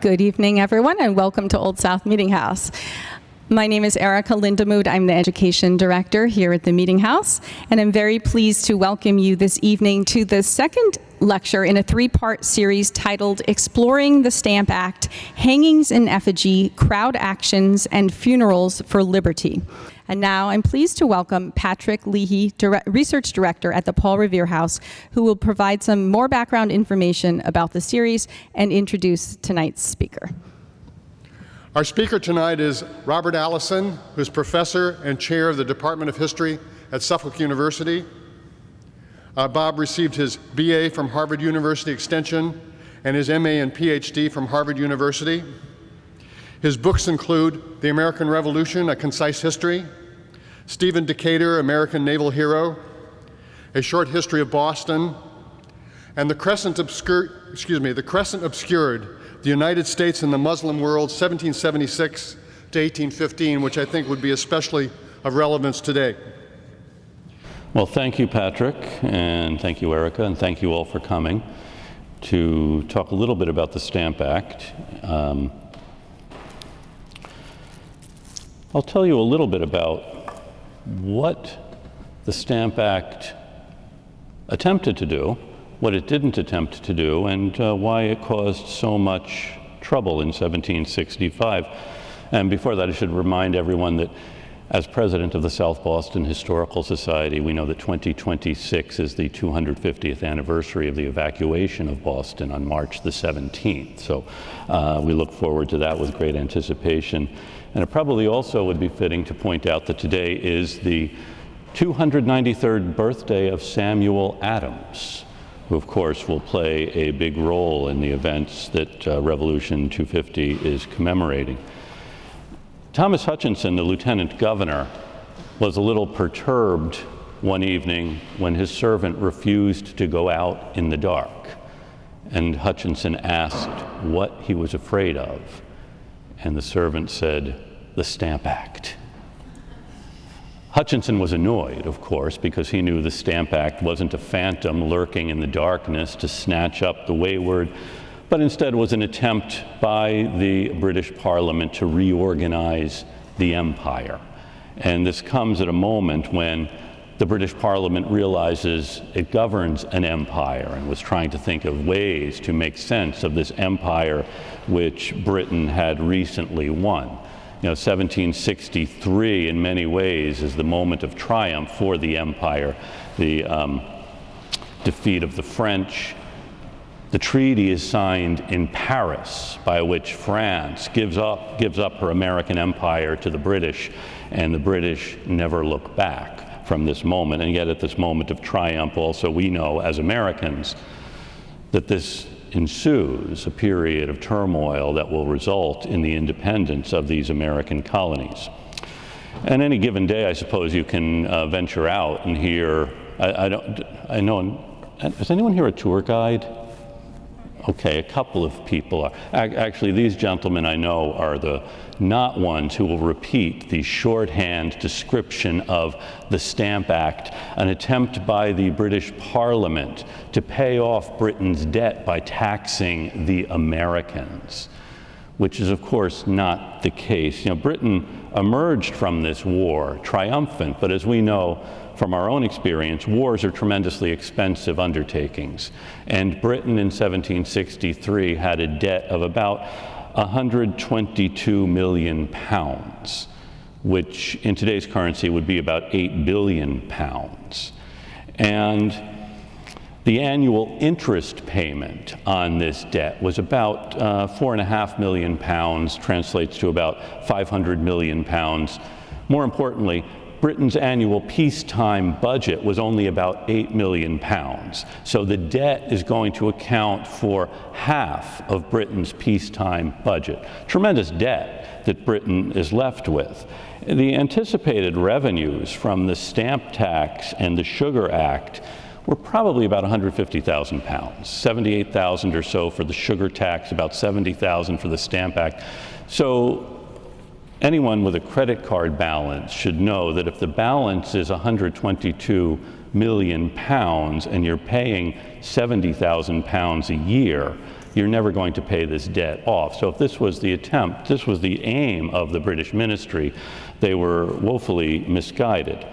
Good evening, everyone, and welcome to Old South Meeting House. My name is Erica Lindemood. I'm the Education Director here at the Meeting House, and I'm very pleased to welcome you this evening to the second lecture in a three-part series titled Exploring the Stamp Act, Hangings in Effigy, Crowd Actions, and Funerals for Liberty. And now I'm pleased to welcome Patrick Leahy, Research Director at the Paul Revere House, who will provide some more background information about the series and introduce tonight's speaker. Our speaker tonight is Robert Allison, who's professor and chair of the Department of History at Suffolk University. Bob received his BA from Harvard University Extension and his MA and PhD from Harvard University. His books include The American Revolution, A Concise History, Stephen Decatur, American Naval Hero, A Short History of Boston, and The Crescent Obscured, The United States and the Muslim World, 1776 to 1815, which I think would be especially of relevance today. Well, thank you, Patrick, and thank you, Erica, and thank you all for coming to talk a little bit about the Stamp Act. I'll tell you a little bit about what the Stamp Act attempted to do, what it didn't attempt to do, and why it caused so much trouble in 1765. And before that, I should remind everyone that as president of the South Boston Historical Society, we know that 2026 is the 250th anniversary of the evacuation of Boston on March the 17th. So we look forward to that with great anticipation. And it probably also would be fitting to point out that today is the 293rd birthday of Samuel Adams, who of course will play a big role in the events that Revolution 250 is commemorating. Thomas Hutchinson, the lieutenant governor, was a little perturbed one evening when his servant refused to go out in the dark. And Hutchinson asked what he was afraid of. And the servant said, "The Stamp Act." Hutchinson was annoyed, of course, because he knew the Stamp Act wasn't a phantom lurking in the darkness to snatch up the wayward, but instead was an attempt by the British Parliament to reorganize the empire. And this comes at a moment when the British Parliament realizes it governs an empire and was trying to think of ways to make sense of this empire which Britain had recently won. You know, 1763 in many ways is the moment of triumph for the empire, the defeat of the French. The treaty is signed in Paris, by which France gives up her American empire to the British, and the British never look back from this moment. And yet at this moment of triumph also we know as Americans that this ensues a period of turmoil that will result in the independence of these American colonies. And any given day, I suppose you can venture out and hear, I know, is anyone here a tour guide? Okay, a couple of people are. Actually, these gentlemen I know are the not ones who will repeat the shorthand description of the Stamp Act, an attempt by the British Parliament to pay off Britain's debt by taxing the Americans, which is of course not the case. You know, Britain emerged from this war triumphant, but as we know from our own experience, wars are tremendously expensive undertakings. And Britain in 1763 had a debt of about 122 million pounds, which in today's currency would be about 8 billion pounds. And the annual interest payment on this debt was about 4.5 million pounds, translates to about 500 million pounds. More importantly, Britain's annual peacetime budget was only about 8 million pounds. So the debt is going to account for half of Britain's peacetime budget. Tremendous debt that Britain is left with. The anticipated revenues from the Stamp Tax and the Sugar Act were probably about 150,000 pounds, 78,000 or so for the sugar tax, about 70,000 for the Stamp Act. So anyone with a credit card balance should know that if the balance is 122 million pounds and you're paying 70,000 pounds a year, you're never going to pay this debt off. So if this was the attempt, this was the aim of the British ministry, they were woefully misguided.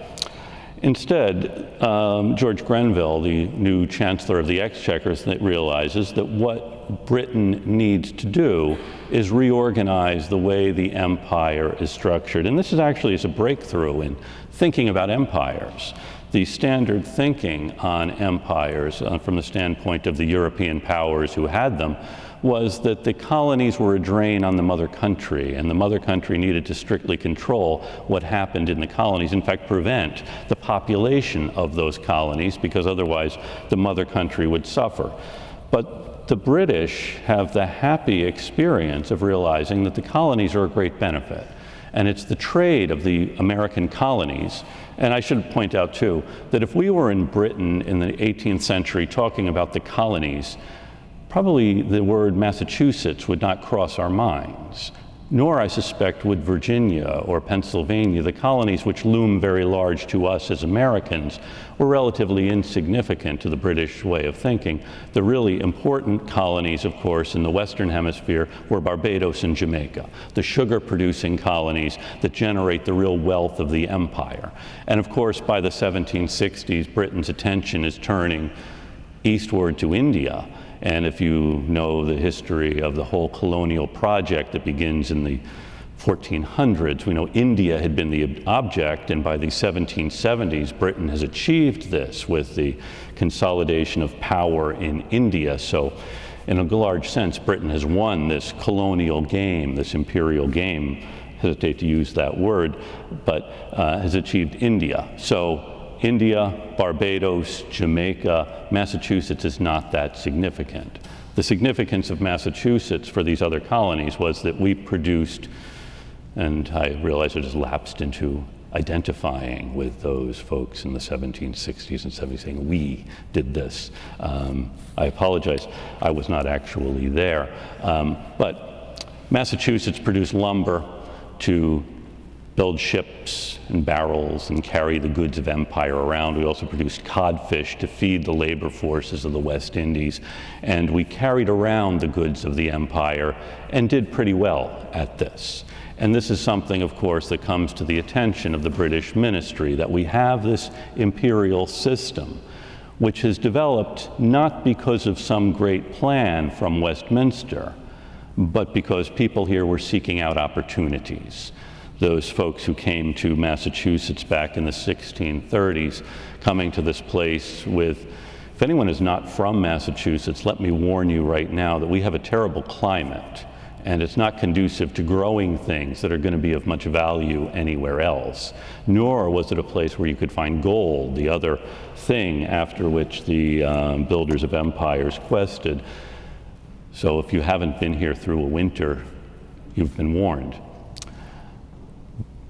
Instead, George Grenville, the new Chancellor of the Exchequer, realizes that what Britain needs to do is reorganize the way the empire is structured. And this is actually a breakthrough in thinking about empires. The standard thinking on empires from the standpoint of the European powers who had them was that the colonies were a drain on the mother country, and the mother country needed to strictly control what happened in the colonies, in fact prevent the population of those colonies, because otherwise the mother country would suffer. But the British have the happy experience of realizing that the colonies are a great benefit. And it's the trade of the American colonies. And I should point out, too, that if we were in Britain in the 18th century talking about the colonies, probably the word Massachusetts would not cross our minds, nor, I suspect, would Virginia or Pennsylvania. The colonies, which loom very large to us as Americans, were relatively insignificant to the British way of thinking. The really important colonies, of course, in the Western Hemisphere were Barbados and Jamaica, the sugar-producing colonies that generate the real wealth of the empire. And of course, by the 1760s, Britain's attention is turning eastward to India. And if you know the history of the whole colonial project that begins in the 1400s, we know India had been the object, and by the 1770s, Britain has achieved this with the consolidation of power in India. So in a large sense, Britain has won this colonial game, this imperial game, hesitate to use that word, but has achieved India. So India, Barbados, Jamaica, Massachusetts is not that significant. The significance of Massachusetts for these other colonies was that we produced, and I realize I just lapsed into identifying with those folks in the 1760s and 70s, saying we did this. I apologize, I was not actually there. But Massachusetts produced lumber to build ships and barrels and carry the goods of empire around. We also produced codfish to feed the labor forces of the West Indies. And we carried around the goods of the empire and did pretty well at this. And this is something, of course, that comes to the attention of the British ministry, that we have this imperial system, which has developed not because of some great plan from Westminster, but because people here were seeking out opportunities. Those folks who came to Massachusetts back in the 1630s, coming to this place with, if anyone is not from Massachusetts, let me warn you right now that we have a terrible climate, and it's not conducive to growing things that are going to be of much value anywhere else. Nor was it a place where you could find gold, the other thing after which the builders of empires quested. So if you haven't been here through a winter, you've been warned.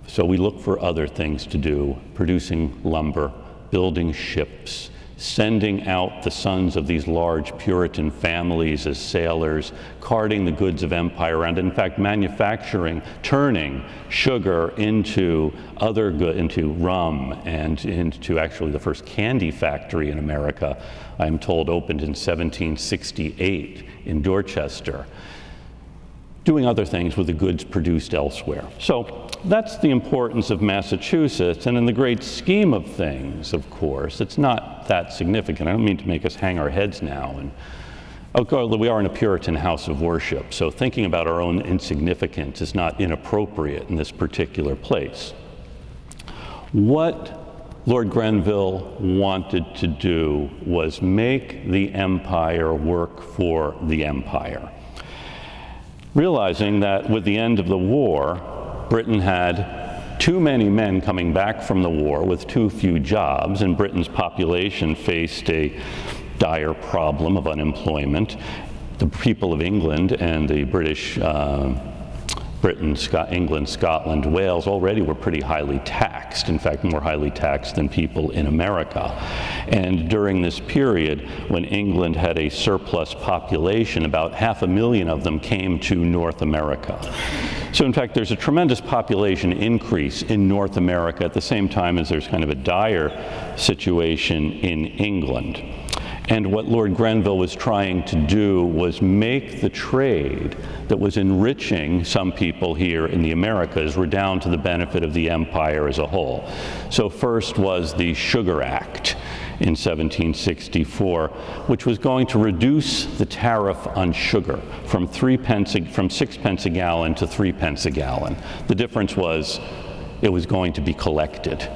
So we look for other things to do, producing lumber, building ships, sending out the sons of these large Puritan families as sailors, carting the goods of empire around, in fact, manufacturing, turning sugar into into rum, and into actually the first candy factory in America, I'm told, opened in 1768 in Dorchester, doing other things with the goods produced elsewhere. So that's the importance of Massachusetts, and in the great scheme of things, of course, it's not that significant. I don't mean to make us hang our heads now, and we are in a Puritan house of worship, so thinking about our own insignificance is not inappropriate in this particular place. What Lord Grenville wanted to do was make the empire work for the empire, realizing that with the end of the war, Britain had too many men coming back from the war with too few jobs, and Britain's population faced a dire problem of unemployment. The people of England and the British, Britain, England, Scotland, Wales already were pretty highly taxed, in fact more highly taxed than people in America. And during this period, when England had a surplus population, about 500,000 of them came to North America. So in fact, there's a tremendous population increase in North America at the same time as there's kind of a dire situation in England. And what Lord Grenville was trying to do was make the trade that was enriching some people here in the Americas redound to the benefit of the empire as a whole. So first was the Sugar Act in 1764, which was going to reduce the tariff on sugar from 6 pence a gallon to 3 pence a gallon. The difference was it was going to be collected.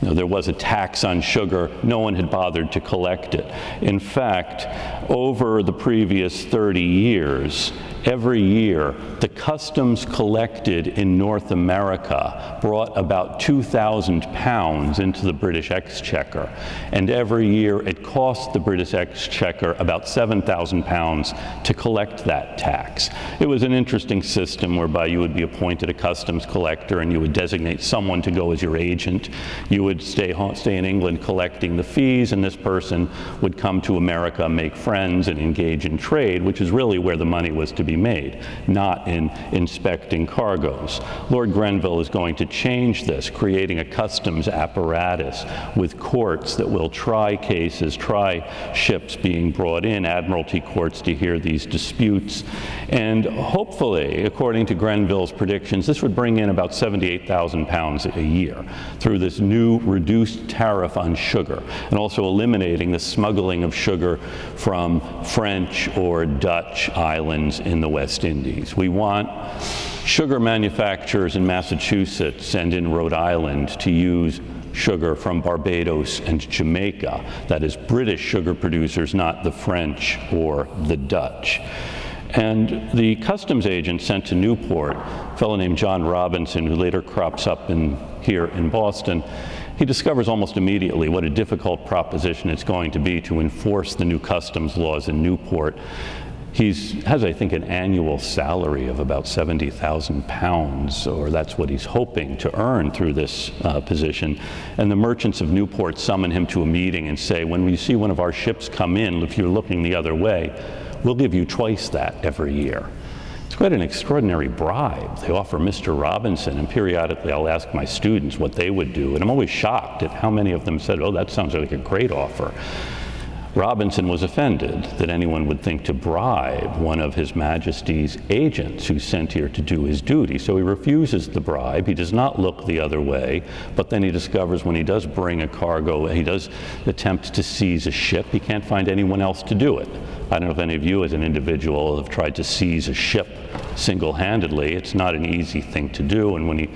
You know, there was a tax on sugar. No one had bothered to collect it. In fact, over the previous 30 years, every year, the customs collected in North America brought about 2,000 pounds into the British Exchequer. And every year, it cost the British Exchequer about 7,000 pounds to collect that tax. It was an interesting system whereby you would be appointed a customs collector and you would designate someone to go as your agent. You would stay in England collecting the fees, and this person would come to America, make friends, and engage in trade, which is really where the money was to be made, not in inspecting cargoes. Lord Grenville is going to change this, creating a customs apparatus with courts that will try cases, try ships being brought in, admiralty courts to hear these disputes. And hopefully, according to Grenville's predictions, this would bring in about 78,000 pounds a year through this new reduced tariff on sugar, and also eliminating the smuggling of sugar from French or Dutch islands in the West Indies. We want sugar manufacturers in Massachusetts and in Rhode Island to use sugar from Barbados and Jamaica. That is, British sugar producers, not the French or the Dutch. And the customs agent sent to Newport, a fellow named John Robinson, who later crops up here in Boston, he discovers almost immediately what a difficult proposition it's going to be to enforce the new customs laws in Newport. He has, I think, an annual salary of about 70,000 pounds, or that's what he's hoping to earn through this position. And the merchants of Newport summon him to a meeting and say, when we see one of our ships come in, if you're looking the other way, we'll give you twice that every year. It's quite an extraordinary bribe they offer Mr. Robinson, and periodically I'll ask my students what they would do, and I'm always shocked at how many of them said, oh, that sounds like a great offer. Robinson was offended that anyone would think to bribe one of His Majesty's agents who's sent here to do his duty. So he refuses the bribe. He does not look the other way, but then he discovers when he does bring a cargo, he does attempt to seize a ship, he can't find anyone else to do it. I don't know if any of you as an individual have tried to seize a ship single-handedly. It's not an easy thing to do, and when he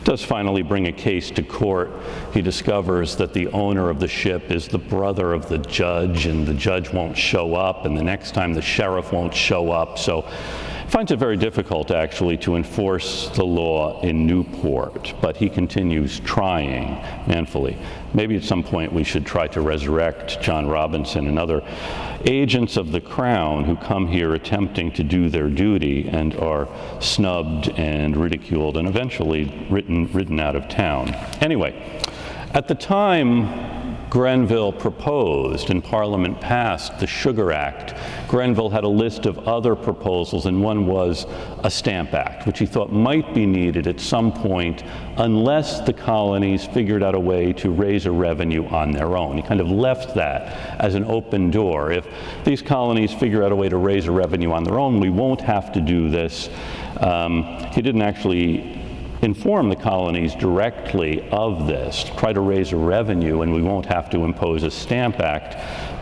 does finally bring a case to court, he discovers that the owner of the ship is the brother of the judge, and the judge won't show up, and the next time the sheriff won't show up. So he finds it very difficult, actually, to enforce the law in Newport, but he continues trying manfully. Maybe at some point we should try to resurrect John Robinson and other agents of the Crown who come here attempting to do their duty and are snubbed and ridiculed and eventually ridden out of town. Anyway, at the time Grenville proposed and Parliament passed the Sugar Act, Grenville had a list of other proposals, and one was a Stamp Act, which he thought might be needed at some point unless the colonies figured out a way to raise a revenue on their own. He kind of left that as an open door. If these colonies figure out a way to raise a revenue on their own, we won't have to do this. He didn't actually inform the colonies directly of this, try to raise a revenue, and we won't have to impose a Stamp Act.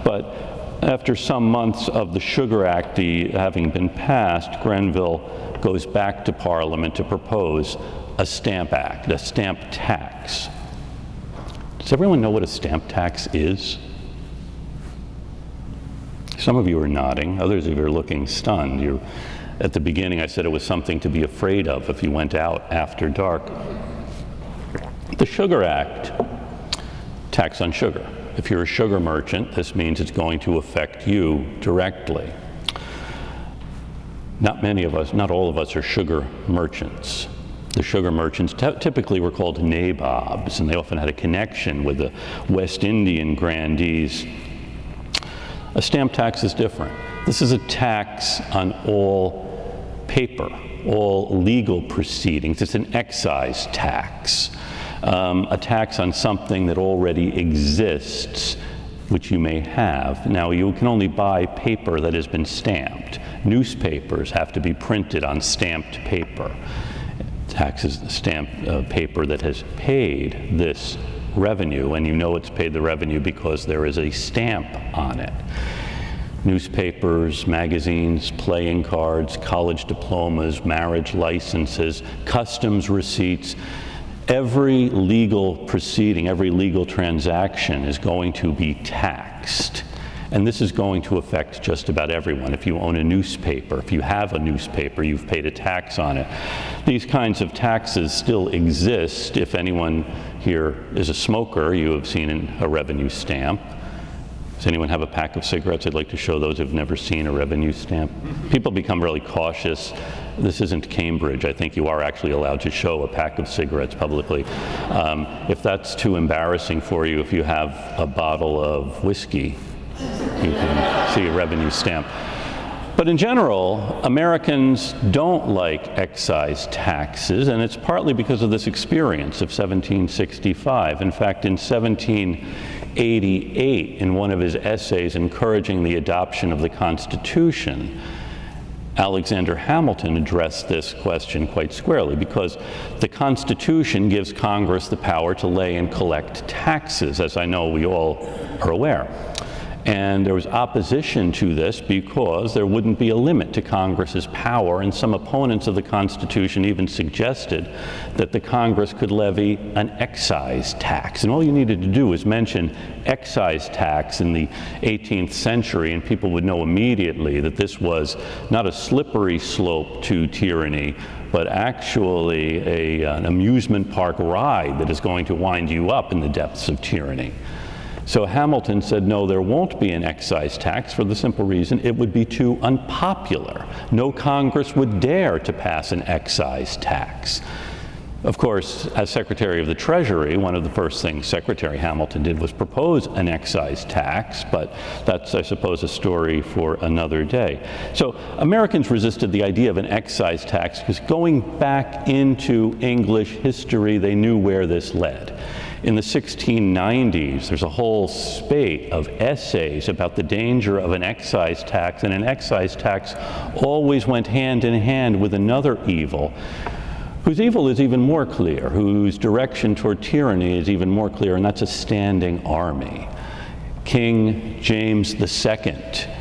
But after some months of the Sugar Act having been passed, Grenville goes back to Parliament to propose a Stamp Act, a stamp tax. Does everyone know what a stamp tax is? Some of you are nodding, others of you are looking stunned. At the beginning, I said it was something to be afraid of if you went out after dark. The Sugar Act, tax on sugar. If you're a sugar merchant, this means it's going to affect you directly. Not all of us are sugar merchants. The sugar merchants typically were called nabobs, and they often had a connection with the West Indian grandees. A stamp tax is different. This is a tax on all paper, all legal proceedings. It's an excise tax, a tax on something that already exists which you may have. Now, you can only buy paper that has been stamped. Newspapers have to be printed on stamped paper. Tax is the stamped paper that has paid this revenue, and you know it's paid the revenue because there is a stamp on it. Newspapers, magazines, playing cards, college diplomas, marriage licenses, customs receipts, every legal proceeding, every legal transaction is going to be taxed. And this is going to affect just about everyone. If you own a newspaper, if you have a newspaper, you've paid a tax on it. These kinds of taxes still exist. If anyone here is a smoker, you have seen a revenue stamp. Does anyone have a pack of cigarettes? I'd like to show those who've never seen a revenue stamp. People become really cautious. This isn't Cambridge. I think you are actually allowed to show a pack of cigarettes publicly. If that's too embarrassing for you, if you have a bottle of whiskey, you can see a revenue stamp. But in general, Americans don't like excise taxes, and it's partly because of this experience of 1765. In fact, in 1788, in one of his essays encouraging the adoption of the Constitution, Alexander Hamilton addressed this question quite squarely, because the Constitution gives Congress the power to lay and collect taxes, as I know we all are aware. And there was opposition to this because there wouldn't be a limit to Congress's power, and some opponents of the Constitution even suggested that the Congress could levy an excise tax. And all you needed to do was mention excise tax in the 18th century, and people would know immediately that this was not a slippery slope to tyranny, but actually an amusement park ride that is going to wind you up in the depths of tyranny. So Hamilton said, no, there won't be an excise tax for the simple reason it would be too unpopular. No Congress would dare to pass an excise tax. Of course, as Secretary of the Treasury, one of the first things Secretary Hamilton did was propose an excise tax, but that's, I suppose, a story for another day. So Americans resisted the idea of an excise tax because going back into English history, they knew where this led. In the 1690s, there's a whole spate of essays about the danger of an excise tax, and an excise tax always went hand in hand with another evil, whose evil is even more clear, whose direction toward tyranny is even more clear, and that's a standing army. King James II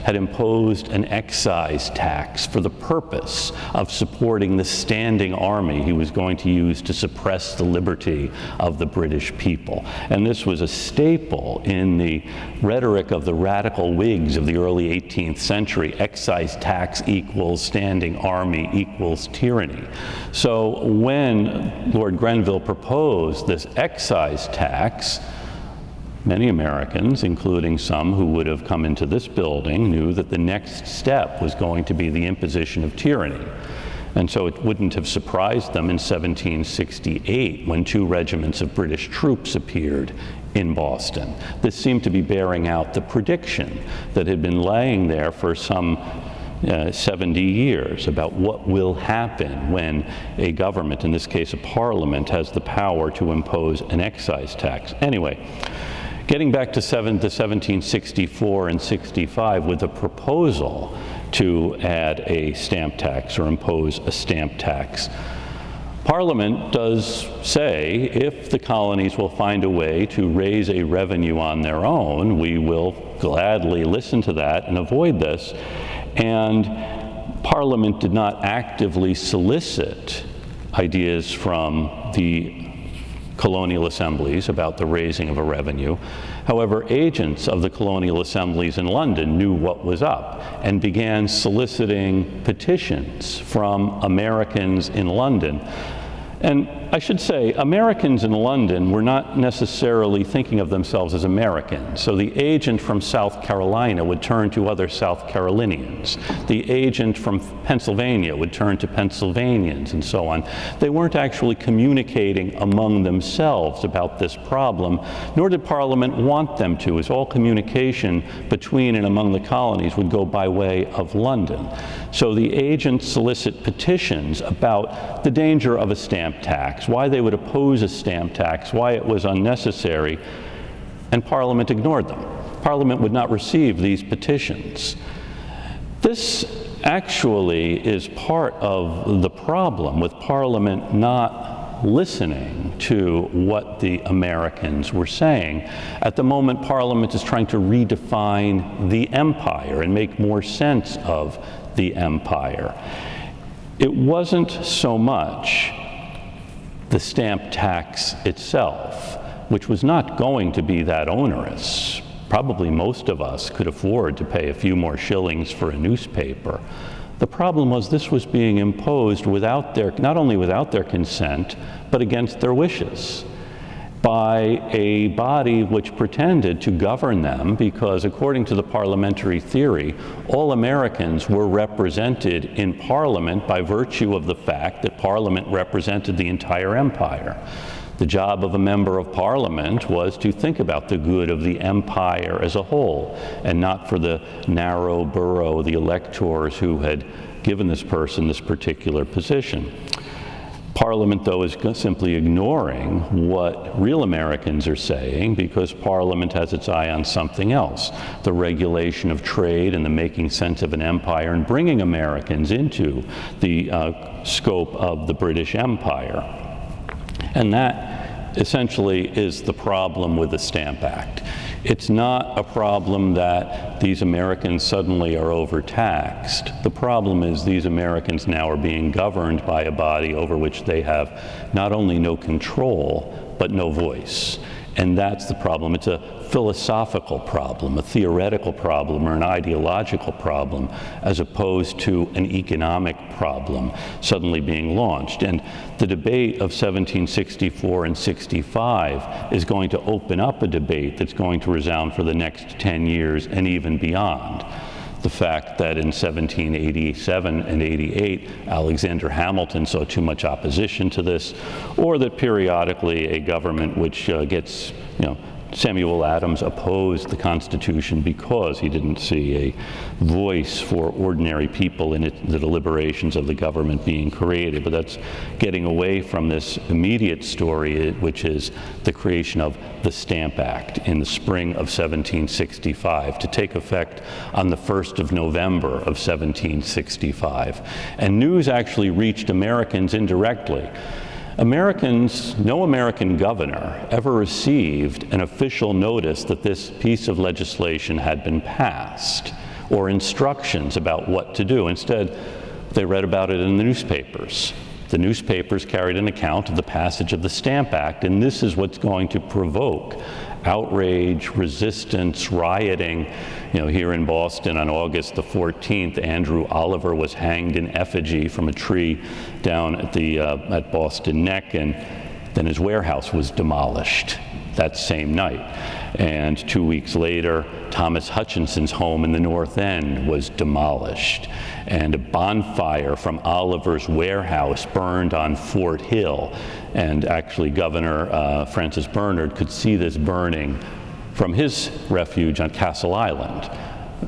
had imposed an excise tax for the purpose of supporting the standing army he was going to use to suppress the liberty of the British people. And this was a staple in the rhetoric of the radical Whigs of the early 18th century. Excise tax equals standing army equals tyranny. So when Lord Grenville proposed this excise tax, many Americans, including some who would have come into this building, knew that the next step was going to be the imposition of tyranny. And so it wouldn't have surprised them in 1768 when 2 regiments of British troops appeared in Boston. This seemed to be bearing out the prediction that had been laying there for some 70 years about what will happen when a government, in this case a parliament, has the power to impose an excise tax. Anyway, getting back to 1764 and 65 with a proposal to add a stamp tax or impose a stamp tax, Parliament does say if the colonies will find a way to raise a revenue on their own, we will gladly listen to that and avoid this. And Parliament did not actively solicit ideas from the colonial assemblies about the raising of a revenue. However, agents of the colonial assemblies in London knew what was up and began soliciting petitions from Americans in London. And I should say, Americans in London were not necessarily thinking of themselves as Americans. So the agent from South Carolina would turn to other South Carolinians. The agent from Pennsylvania would turn to Pennsylvanians, and so on. They weren't actually communicating among themselves about this problem, nor did Parliament want them to, as all communication between and among the colonies would go by way of London. So the agents solicit petitions about the danger of a stamp tax, why they would oppose a stamp tax, why it was unnecessary, and Parliament ignored them. Parliament would not receive these petitions. This actually is part of the problem with Parliament not listening to what the Americans were saying. At the moment, Parliament is trying to redefine the empire and make more sense of the empire. It wasn't so much the stamp tax itself, which was not going to be that onerous. Probably most of us could afford to pay a few more shillings for a newspaper. The problem was this was being imposed without their, not only without their consent, but against their wishes by a body which pretended to govern them because, according to the parliamentary theory, all Americans were represented in Parliament by virtue of the fact that Parliament represented the entire empire. The job of a member of Parliament was to think about the good of the empire as a whole, and not for the narrow borough, the electors who had given this person this particular position. Parliament, though, is simply ignoring what real Americans are saying because Parliament has its eye on something else, the regulation of trade and the making sense of an empire and bringing Americans into the scope of the British Empire. And that essentially is the problem with the Stamp Act. It's not a problem that these Americans suddenly are overtaxed. The problem is these Americans now are being governed by a body over which they have not only no control, but no voice. And that's the problem. It's a philosophical problem, a theoretical problem, or an ideological problem, as opposed to an economic problem suddenly being launched. And the debate of 1764 and 65 is going to open up a debate that's going to resound for the next 10 years and even beyond. The fact that in 1787 and 88, Alexander Hamilton saw too much opposition to this, or that periodically a government which gets, Samuel Adams opposed the Constitution because he didn't see a voice for ordinary people in the deliberations of the government being created. But that's getting away from this immediate story, which is the creation of the Stamp Act in the spring of 1765 to take effect on the 1st of November of 1765. And news actually reached Americans indirectly. No American governor ever received an official notice that this piece of legislation had been passed or instructions about what to do. Instead, they read about it in the newspapers. The newspapers carried an account of the passage of the Stamp Act, and this is what's going to provoke outrage, resistance, rioting. Here in Boston on August the 14th, Andrew Oliver was hanged in effigy from a tree down at Boston Neck, and then his warehouse was demolished that same night. And 2 weeks later, Thomas Hutchinson's home in the North End was demolished. And a bonfire from Oliver's warehouse burned on Fort Hill. And actually, Governor Francis Bernard could see this burning from his refuge on Castle Island.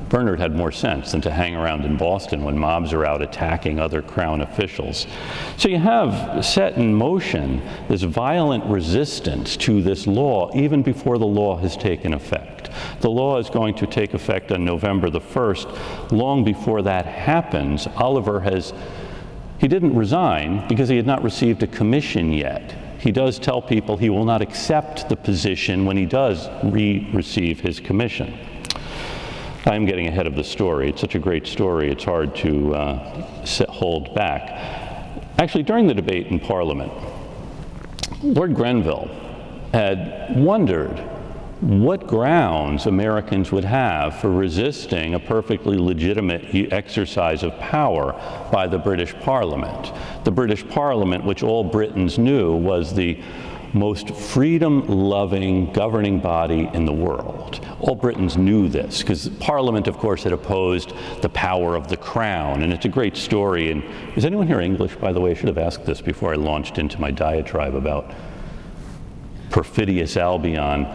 Bernard had more sense than to hang around in Boston when mobs are out attacking other Crown officials. So you have set in motion this violent resistance to this law even before the law has taken effect. The law is going to take effect on November the 1st. Long before that happens, he didn't resign because he had not received a commission yet. He does tell people he will not accept the position when he does receive his commission. I'm getting ahead of the story. It's such a great story, it's hard to hold back. Actually, during the debate in Parliament, Lord Grenville had wondered what grounds Americans would have for resisting a perfectly legitimate exercise of power by the British Parliament. The British Parliament, which all Britons knew, was the most freedom-loving governing body in the world. All Britons knew this, because Parliament, of course, had opposed the power of the Crown, and it's a great story. And is anyone here English, by the way? I should have asked this before I launched into my diatribe about perfidious Albion.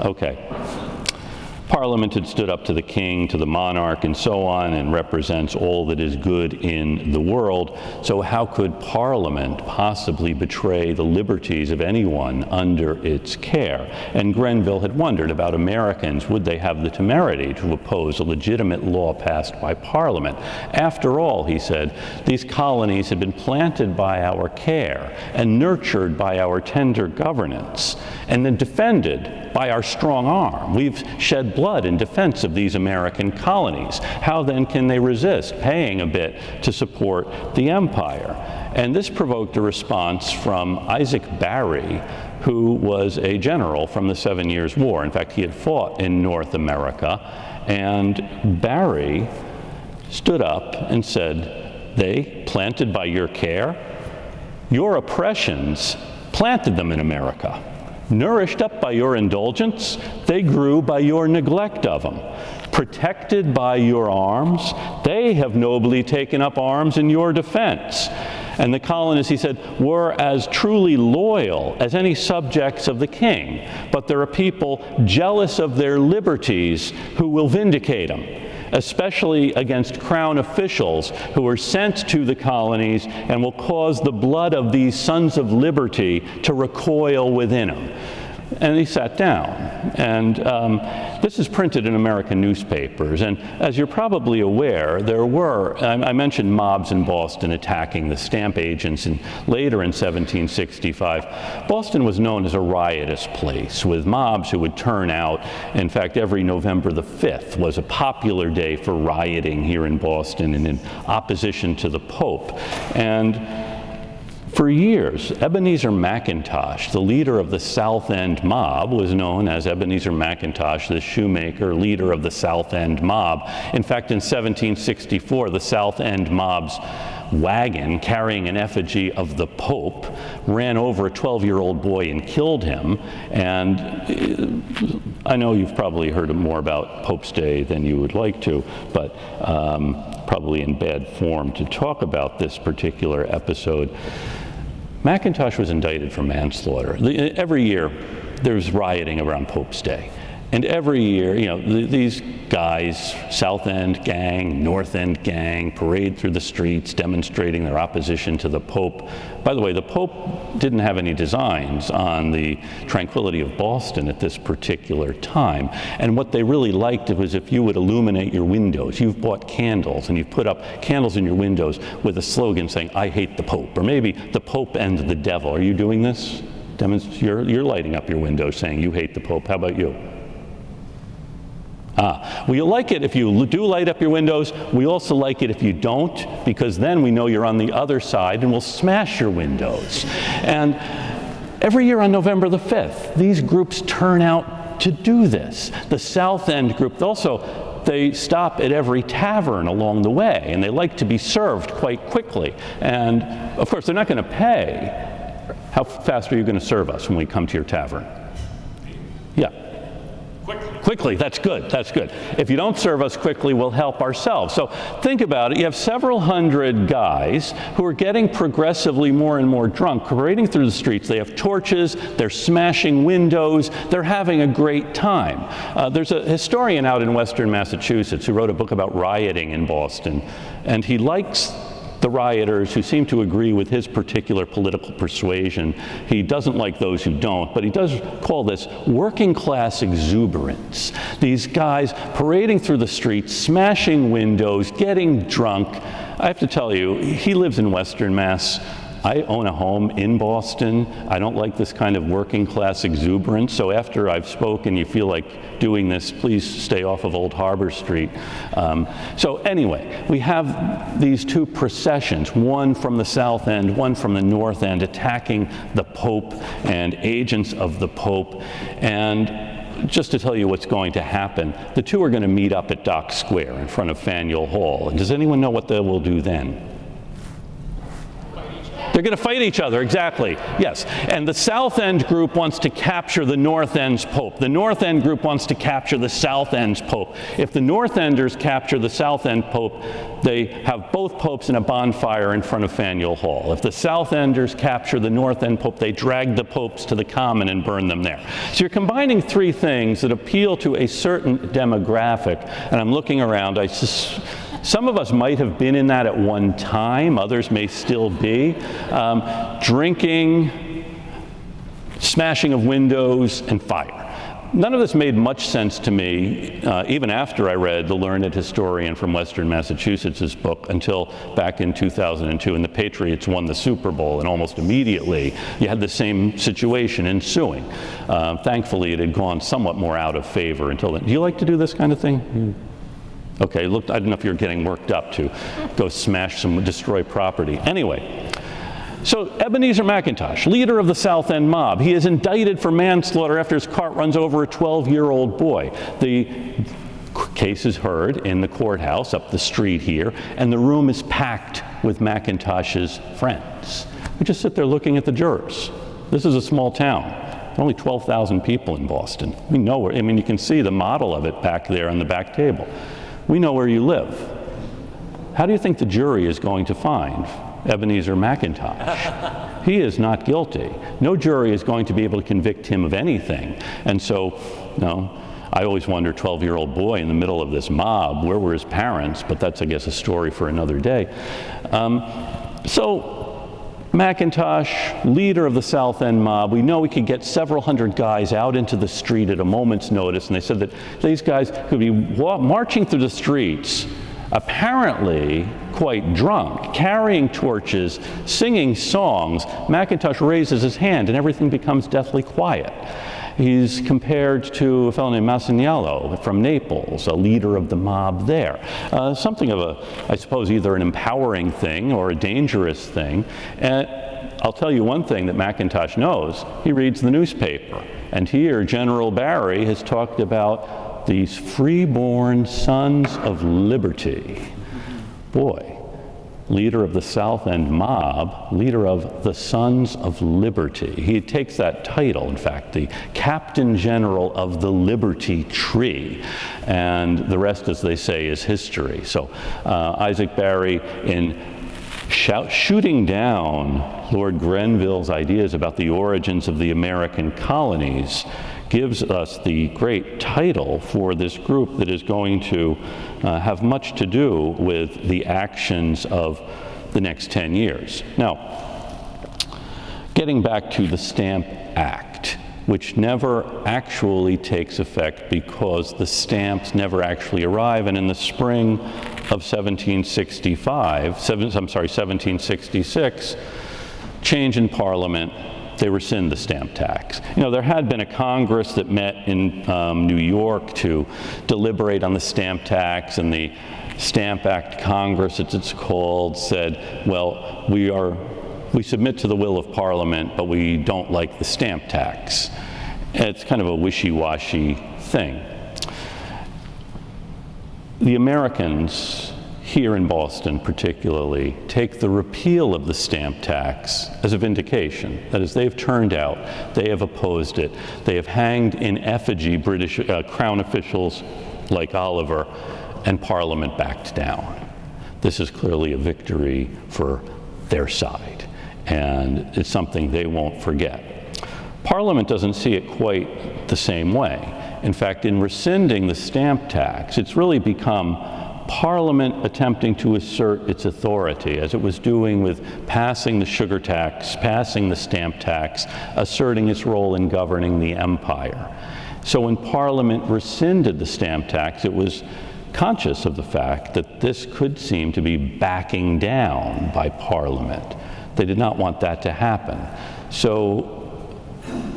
Okay. Parliament had stood up to the king, to the monarch, and so on, and represents all that is good in the world. So how could Parliament possibly betray the liberties of anyone under its care? And Grenville had wondered about Americans. Would they have the temerity to oppose a legitimate law passed by Parliament? After all, he said, these colonies had been planted by our care and nurtured by our tender governance, and then defended by our strong arm. We've shed blood in defense of these American colonies. How then can they resist paying a bit to support the empire? And this provoked a response from Isaac Barry, who was a general from the 7 Years' War. In fact, he had fought in North America, and Barry stood up and said, they, planted by your care, your oppressions planted them in America. Nourished up by your indulgence, they grew by your neglect of them. Protected by your arms, they have nobly taken up arms in your defense. And the colonists, he said, were as truly loyal as any subjects of the king. But there are people jealous of their liberties who will vindicate them, especially against crown officials who were sent to the colonies and will cause the blood of these sons of liberty to recoil within them. And he sat down. And this is printed in American newspapers. And as you're probably aware, there were, I mentioned mobs in Boston attacking the stamp agents, and later in 1765. Boston was known as a riotous place with mobs who would turn out. In fact, every November the 5th was a popular day for rioting here in Boston and in opposition to the Pope. And for years, Ebenezer Macintosh, the leader of the South End mob, was known as Ebenezer Macintosh, the shoemaker, leader of the South End mob. In fact, in 1764, the South End mob's wagon carrying an effigy of the Pope ran over a 12-year-old boy and killed him. And I know you've probably heard more about Pope's Day than you would like to, but probably in bad form to talk about this particular episode. Macintosh was indicted for manslaughter. Every year there's rioting around Pope's Day. And every year, you know, these guys, South End gang, North End gang, parade through the streets demonstrating their opposition to the Pope. By the way, the Pope didn't have any designs on the tranquility of Boston at this particular time. And what they really liked was if you would illuminate your windows. You've bought candles and you've put up candles in your windows with a slogan saying, "I hate the Pope," or maybe "the Pope and the devil." Are you doing this? You're lighting up your windows saying you hate the Pope. How about you? Well, you like it if you do light up your windows. We also like it if you don't, because then we know you're on the other side and we'll smash your windows. And every year on November the 5th, these groups turn out to do this. The South End group also, they stop at every tavern along the way, and they like to be served quite quickly. And of course, they're not going to pay. How fast are you going to serve us when we come to your tavern? Yeah. Quickly, that's good, that's good. If you don't serve us quickly, we'll help ourselves. So think about it. You have several hundred guys who are getting progressively more and more drunk, parading through the streets. They have torches, they're smashing windows, they're having a great time. There's a historian out in Western Massachusetts who wrote a book about rioting in Boston, and he likes the rioters who seem to agree with his particular political persuasion. He doesn't like those who don't, but he does call this working class exuberance. These guys parading through the streets, smashing windows, getting drunk. I have to tell you, he lives in Western Mass. I own a home in Boston. I don't like this kind of working class exuberance, so after I've spoken, you feel like doing this, please stay off of Old Harbor Street. So anyway, we have these two processions, one from the South End, one from the North End, attacking the Pope and agents of the Pope. And just to tell you what's going to happen, the two are going to meet up at Dock Square in front of Faneuil Hall. And does anyone know what they will do then? They're going to fight each other, exactly. Yes. And the South End group wants to capture the North End's Pope. The North End group wants to capture the South End's Pope. If the North Enders capture the South End Pope, they have both popes in a bonfire in front of Faneuil Hall. If the South Enders capture the North End Pope, they drag the popes to the Common and burn them there. So you're combining three things that appeal to a certain demographic. And I'm looking around. Some of us might have been in that at one time, others may still be. Drinking, smashing of windows, and fire. None of this made much sense to me, even after I read the learned historian from Western Massachusetts' book, until back in 2002, and the Patriots won the Super Bowl, and almost immediately you had the same situation ensuing. Thankfully, it had gone somewhat more out of favor until then. Do you like to do this kind of thing? Okay, look, I don't know if you're getting worked up to go destroy property. Anyway, so Ebenezer Macintosh, leader of the South End mob, he is indicted for manslaughter after his cart runs over a 12-year-old boy. The case is heard in the courthouse up the street here, and the room is packed with Macintosh's friends. We just sit there looking at the jurors. This is a small town. Only 12,000 people in Boston. We know where, I mean, you can see the model of it back there on the back table. We know where you live. How do you think the jury is going to find Ebenezer Macintosh? He is not guilty. No jury is going to be able to convict him of anything. And so, I always wonder, 12-year-old boy in the middle of this mob, where were his parents? But that's, I guess, a story for another day. Macintosh, leader of the South End mob, we know he could get several hundred guys out into the street at a moment's notice, and they said that these guys could be marching through the streets, apparently quite drunk, carrying torches, singing songs. Macintosh raises his hand and everything becomes deathly quiet. He's compared to a fellow named Masaniello from Naples, a leader of the mob there. Something of I suppose, either an empowering thing or a dangerous thing. And I'll tell you one thing that Macintosh knows. He reads the newspaper. And here, General Barry has talked about these freeborn sons of liberty. Boy. Leader of the South End mob, leader of the Sons of Liberty. He takes that title, in fact, the Captain General of the Liberty Tree. And the rest, as they say, is history. So Isaac Barry, in shooting down Lord Grenville's ideas about the origins of the American colonies, gives us the great title for this group that is going to have much to do with the actions of the next 10 years. Now, getting back to the Stamp Act, which never actually takes effect because the stamps never actually arrive, and in the spring of 1766, change in Parliament, they rescind the stamp tax. There had been a Congress that met in New York to deliberate on the stamp tax, and the Stamp Act Congress, as it's called, said, well, we submit to the will of Parliament, but we don't like the stamp tax. It's kind of a wishy-washy thing. The Americans, here in Boston particularly, take the repeal of the stamp tax as a vindication. That is, they've turned out, they have opposed it, they have hanged in effigy British Crown officials like Oliver, and Parliament backed down. This is clearly a victory for their side, and it's something they won't forget. Parliament doesn't see it quite the same way. In fact, in rescinding the stamp tax, it's really become Parliament attempting to assert its authority, as it was doing with passing the sugar tax, passing the stamp tax, asserting its role in governing the empire. So when Parliament rescinded the stamp tax, it was conscious of the fact that this could seem to be backing down by Parliament. They did not want that to happen. So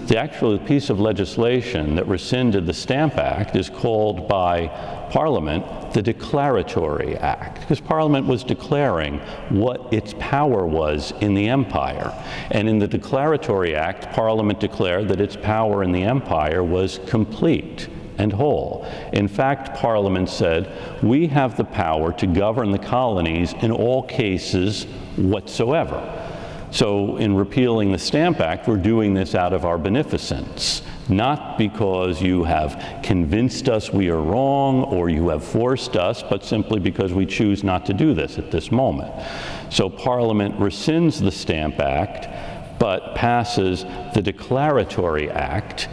the actual piece of legislation that rescinded the Stamp Act is called by Parliament the Declaratory Act, because Parliament was declaring what its power was in the empire. And in the Declaratory Act, Parliament declared that its power in the empire was complete and whole. In fact, Parliament said, we have the power to govern the colonies in all cases whatsoever. So in repealing the Stamp Act, we're doing this out of our beneficence, not because you have convinced us we are wrong or you have forced us, but simply because we choose not to do this at this moment. So Parliament rescinds the Stamp Act, but passes the Declaratory Act,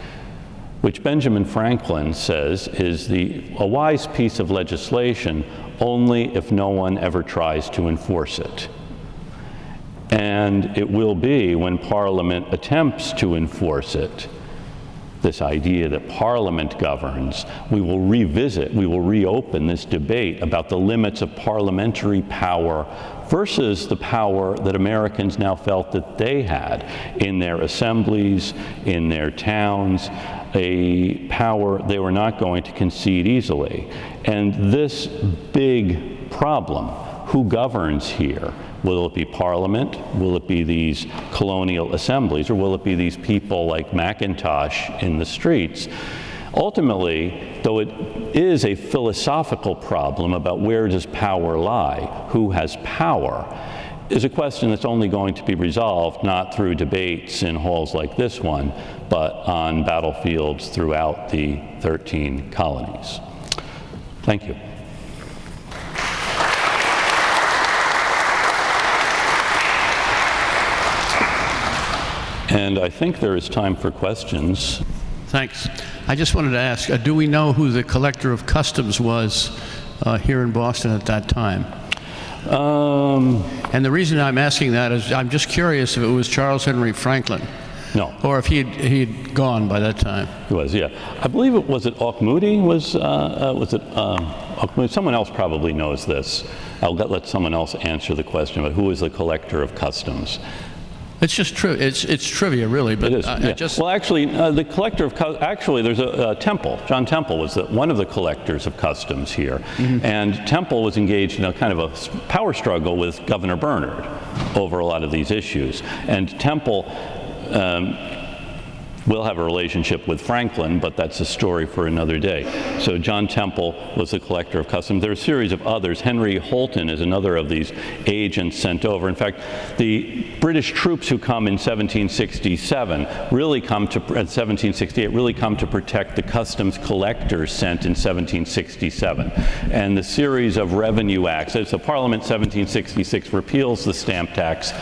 which Benjamin Franklin says is a wise piece of legislation only if no one ever tries to enforce it. And it will be when Parliament attempts to enforce it, this idea that Parliament governs, we will reopen this debate about the limits of parliamentary power versus the power that Americans now felt that they had in their assemblies, in their towns, a power they were not going to concede easily. And this big problem, who governs here? Will it be Parliament? Will it be these colonial assemblies? Or will it be these people like Macintosh in the streets? Ultimately, though it is a philosophical problem about where does power lie, who has power, is a question that's only going to be resolved not through debates in halls like this one, but on battlefields throughout the 13 colonies. Thank you. And I think there is time for questions. Thanks. I just wanted to ask, do we know who the collector of customs was here in Boston at that time? And the reason I'm asking that is I'm just curious if it was Charles Henry Franklin. No. Or if he'd gone by that time. He was, yeah. I believe was it Auchmuty? Was it Auchmuty? Someone else probably knows this. I'll let someone else answer the question about who is the collector of customs. It's just it's trivia, really. But it is. Well, actually, the collector of actually, there's a Temple. John Temple was one of the collectors of customs here, mm-hmm. And Temple was engaged in a kind of a power struggle with Governor Bernard over a lot of these issues. And Temple will have a relationship with Franklin, but that's a story for another day. So John Temple was the collector of customs. There are a series of others. Henry Holton is another of these agents sent over. In fact, the British troops who come in 1767 really come to, at 1768, really come to protect the customs collectors sent in 1767. And the series of revenue acts, so Parliament 1766 repeals the stamp tax.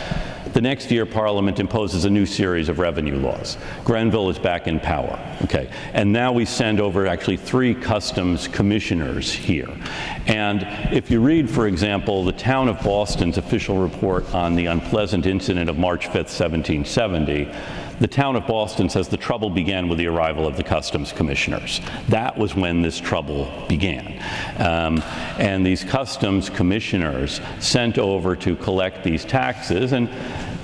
The next year, Parliament imposes a new series of revenue laws. Grenville is back in power. Okay, and now we send over actually 3 customs commissioners here. And if you read, for example, the town of Boston's official report on the unpleasant incident of March 5th, 1770, the town of Boston says the trouble began with the arrival of the customs commissioners. That was when this trouble began. And these customs commissioners sent over to collect these taxes, and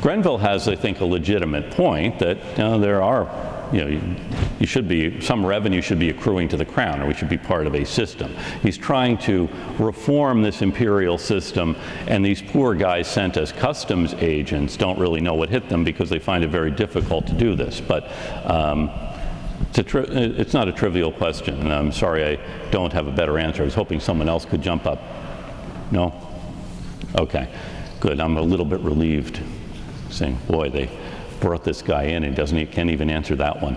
Grenville has, I think, a legitimate point that there are, you should be, some revenue should be accruing to the crown, or we should be part of a system. He's trying to reform this imperial system, and these poor guys sent as customs agents don't really know what hit them because they find it very difficult to do this. But it's not a trivial question, and I'm sorry I don't have a better answer. I was hoping someone else could jump up. No? Okay, good. I'm a little bit relieved, saying, boy, they brought this guy in and can't even answer that one.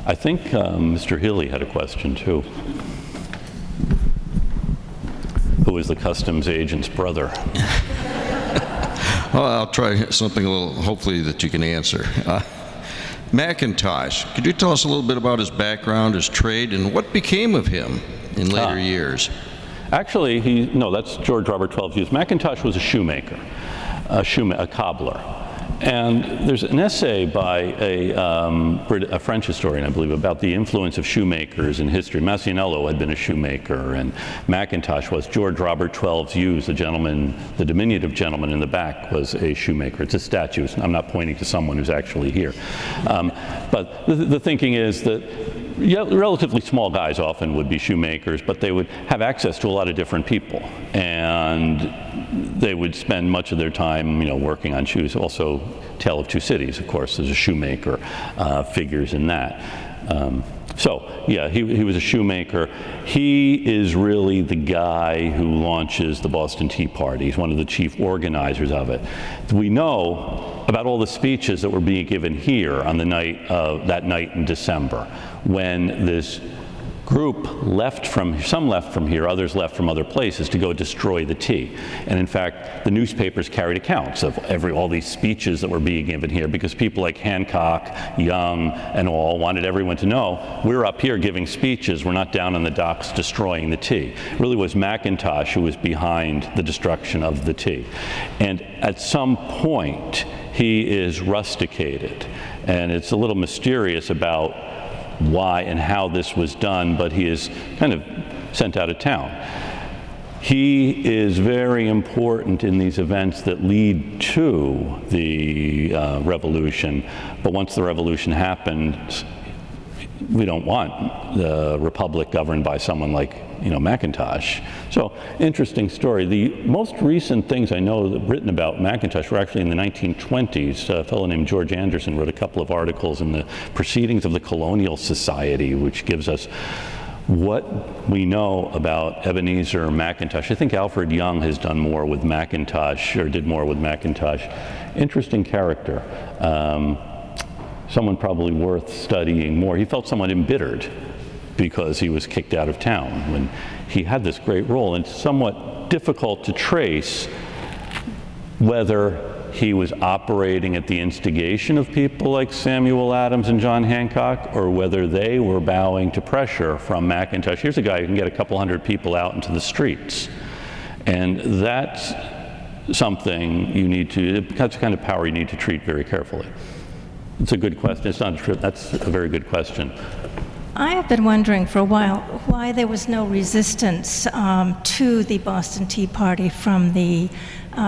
I think Mr. Healy had a question too. Who is the customs agent's brother? Well, I'll try something a little, hopefully, that you can answer. Macintosh, could you tell us a little bit about his background, his trade, and what became of him in later years? Actually, that's George Robert Twelves use. Macintosh was a shoemaker, a cobbler. And there's an essay by a French historian, I believe, about the influence of shoemakers in history. Masaniello had been a shoemaker, and Macintosh was. George Robert Twelves Hughes, the diminutive gentleman in the back, was a shoemaker. It's a statue. I'm not pointing to someone who's actually here. But the thinking is that relatively small guys often would be shoemakers, but they would have access to a lot of different people, and they would spend much of their time, working on shoes. Also, Tale of Two Cities, of course, there's a shoemaker, figures in that. So, yeah, he was a shoemaker. He is really the guy who launches the Boston Tea Party. He's one of the chief organizers of it. We know about all the speeches that were being given here on the night of that night in December, when this group some left from here, others left from other places to go destroy the tea. And in fact, the newspapers carried accounts of all these speeches that were being given here, because people like Hancock, Young, and all wanted everyone to know, we're up here giving speeches, we're not down on the docks destroying the tea. It really was Macintosh who was behind the destruction of the tea. And at some point, he is rusticated. And it's a little mysterious about why and how this was done, but he is kind of sent out of town. He is very important in these events that lead to the revolution, but once the revolution happened, we don't want the republic governed by someone like, Macintosh. So, interesting story. The most recent things I know that written about Macintosh were actually in the 1920s. A fellow named George Anderson wrote a couple of articles in the Proceedings of the Colonial Society, which gives us what we know about Ebenezer Macintosh. I think Alfred Young has done more with Macintosh, or did more with Macintosh. Interesting character. Someone probably worth studying more. He felt somewhat embittered because he was kicked out of town when he had this great role. And it's somewhat difficult to trace whether he was operating at the instigation of people like Samuel Adams and John Hancock, or whether they were bowing to pressure from Macintosh. Here's a guy who can get a couple hundred people out into the streets. And that's something that's the kind of power you need to treat very carefully. It's a good question. It's not true. That's a very good question. I have been wondering for a while why there was no resistance to the Boston Tea Party from the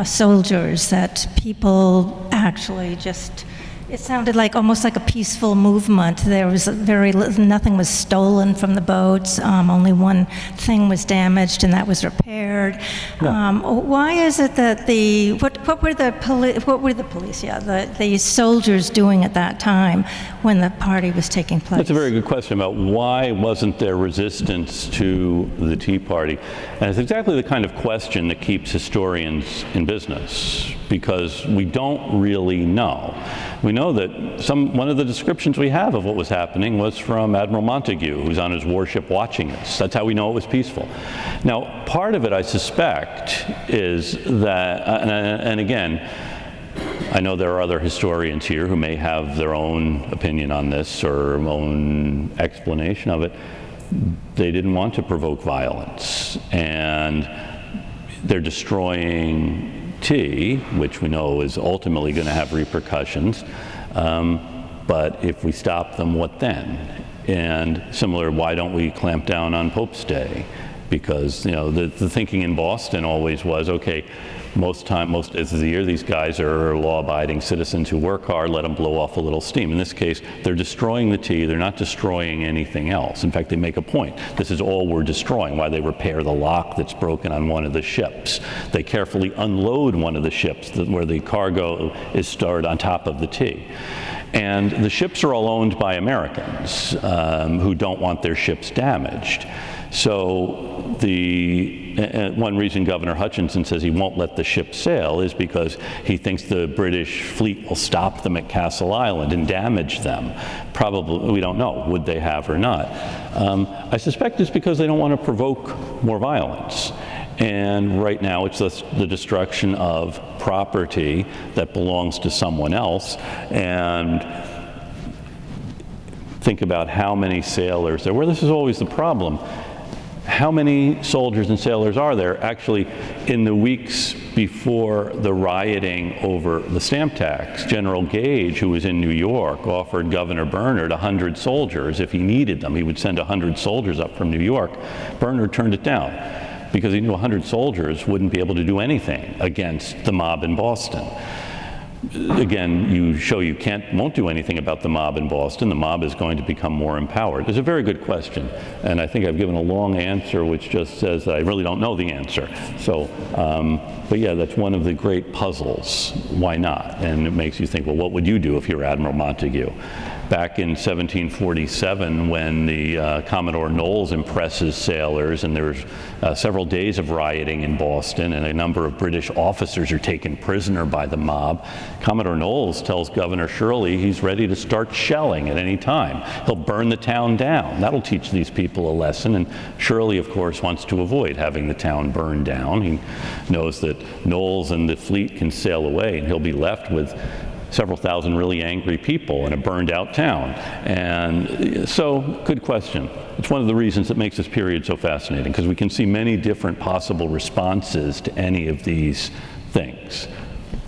soldiers, that people actually just, it sounded like almost like a peaceful movement. There was nothing was stolen from the boats. Only one thing was damaged, and that was repaired. Yeah. Why is it that what were the police? Yeah, the soldiers doing at that time when the party was taking place? That's a very good question about why wasn't there resistance to the Tea Party, and it's exactly the kind of question that keeps historians in business, because we don't really know. We know that one of the descriptions we have of what was happening was from Admiral Montague, who's on his warship watching us. That's how we know it was peaceful. Now, part of it, I suspect, is that, and again, I know there are other historians here who may have their own opinion on this or own explanation of it. They didn't want to provoke violence, and they're destroying tea, which we know is ultimately going to have repercussions. But if we stop them, what then? And similar, why don't we clamp down on Pope's Day? Because the thinking in Boston always was, okay, most days of the year, these guys are law-abiding citizens who work hard, let them blow off a little steam. In this case, they're destroying the tea, they're not destroying anything else. In fact, they make a point. This is all we're destroying, why they repair the lock that's broken on one of the ships. They carefully unload one of the ships where the cargo is stored on top of the tea. And the ships are all owned by Americans who don't want their ships damaged. So one reason Governor Hutchinson says he won't let the ship sail is because he thinks the British fleet will stop them at Castle Island and damage them. Probably, we don't know, would they have or not. I suspect it's because they don't want to provoke more violence. And right now it's the destruction of property that belongs to someone else. And think about how many sailors there were. This is always the problem. How many soldiers and sailors are there? Actually, in the weeks before the rioting over the stamp tax, General Gage, who was in New York, offered Governor Bernard 100 soldiers if he needed them. He would send 100 soldiers up from New York. Bernard turned it down because he knew 100 soldiers wouldn't be able to do anything against the mob in Boston. again, you show you won't do anything about the mob in Boston. The mob is going to become more empowered. It's a very good question, and I think I've given a long answer which just says that I really don't know the answer. So, but yeah, that's one of the great puzzles. Why not? And it makes you think, well, what would you do if you were Admiral Montague? Back in 1747, when the Commodore Knowles impresses sailors, and there's several days of rioting in Boston, and a number of British officers are taken prisoner by the mob, Commodore Knowles tells Governor Shirley he's ready to start shelling at any time. He'll burn the town down. That'll teach these people a lesson, and Shirley, of course, wants to avoid having the town burned down. He knows that Knowles and the fleet can sail away, and he'll be left with several thousand really angry people in a burned out town. And so, good question. It's one of the reasons that makes this period so fascinating, because we can see many different possible responses to any of these things.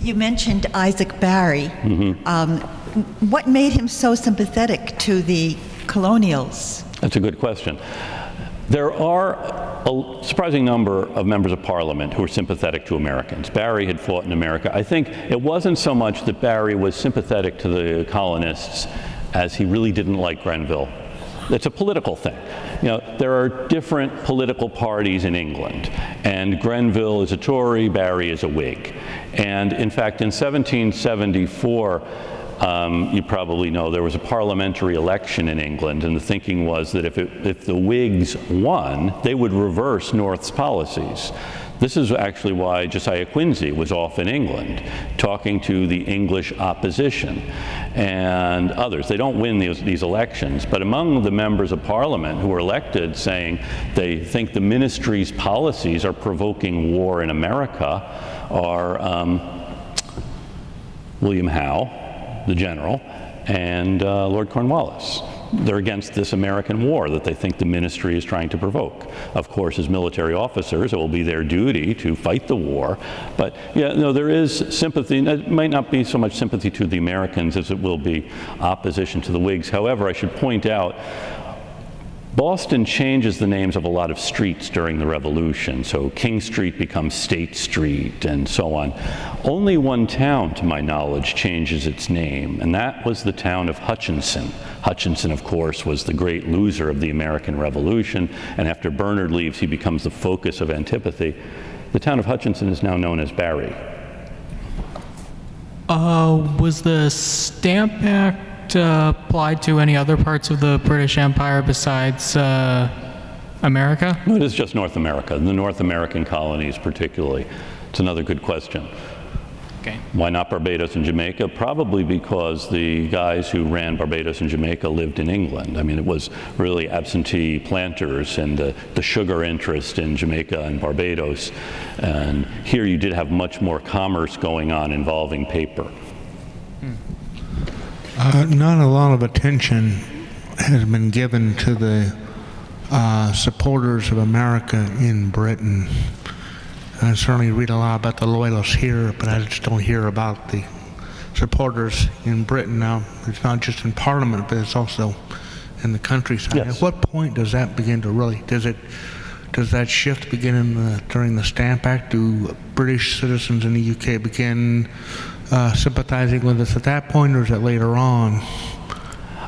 You mentioned Isaac Barry. What made him so sympathetic to the colonials? That's a good question. There are a surprising number of members of Parliament who are sympathetic to Americans. Barry had fought in America. I think it wasn't so much that Barry was sympathetic to the colonists as he really didn't like Grenville. It's a political thing. You know, there are different political parties in England, and Grenville is a Tory, Barry is a Whig. And in fact, in 1774, you probably know there was a parliamentary election in England, and the thinking was that if the Whigs won, they would reverse North's policies. This is actually why Josiah Quincy was off in England, talking to the English opposition and others. They don't win these elections, but among the members of Parliament who were elected saying they think the ministry's policies are provoking war in America are William Howe, the general, and Lord Cornwallis. They're against this American war that they think the ministry is trying to provoke. Of course, as military officers, it will be their duty to fight the war. But yeah, no, there is sympathy. It might not be so much sympathy to the Americans as it will be opposition to the Whigs. However, I should point out, Boston changes the names of a lot of streets during the Revolution. So King Street becomes State Street and so on. Only one town, to my knowledge, changes its name, and that was the town of Hutchinson. Hutchinson, of course, was the great loser of the American Revolution, and after Bernard leaves, he becomes the focus of antipathy. The town of Hutchinson is now known as Barry. Was the Stamp Act applied to any other parts of the British Empire besides America? No, it is just North America, the North American colonies particularly. It's another good question. Okay. Why not Barbados and Jamaica? Probably because the guys who ran Barbados and Jamaica lived in England. I mean, it was really absentee planters and the sugar interest in Jamaica and Barbados. And here you did have much more commerce going on involving paper. Not a lot of attention has been given to the supporters of America in Britain. I certainly read a lot about the loyalists here, but I just don't hear about the supporters in Britain. Now, it's not just in Parliament, but it's also in the countryside. Yes. At what point does that begin to really, does that shift begin during the Stamp Act? Do British citizens in the UK begin sympathizing with us at that point, or is it later on?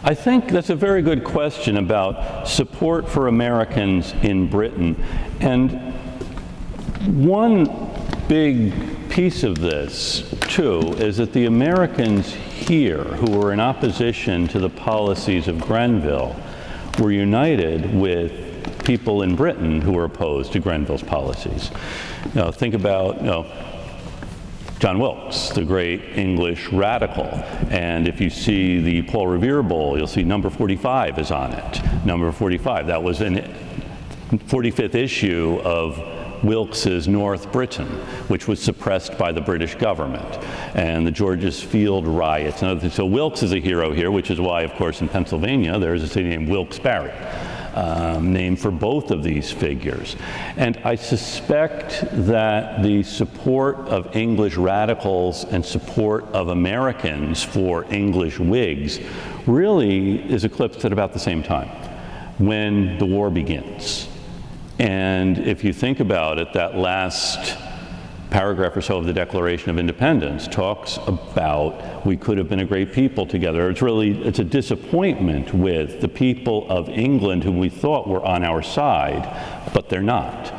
I think that's a very good question about support for Americans in Britain. And one big piece of this, too, is that the Americans here who were in opposition to the policies of Grenville were united with people in Britain who were opposed to Grenville's policies. You know, think about, John Wilkes, the great English radical. And if you see the Paul Revere Bowl, you'll see number 45 is on it. Number 45, that was an 45th issue of Wilkes's North Britain, which was suppressed by the British government, and the George's Field riots and other things. So Wilkes is a hero here, which is why, of course, in Pennsylvania, there is a city named Wilkes-Barre, named for both of these figures. And I suspect that the support of English radicals and support of Americans for English Whigs really is eclipsed at about the same time, when the war begins. And if you think about it, that last paragraph or so of the Declaration of Independence talks about we could have been a great people together. It's a disappointment with the people of England who we thought were on our side, but they're not.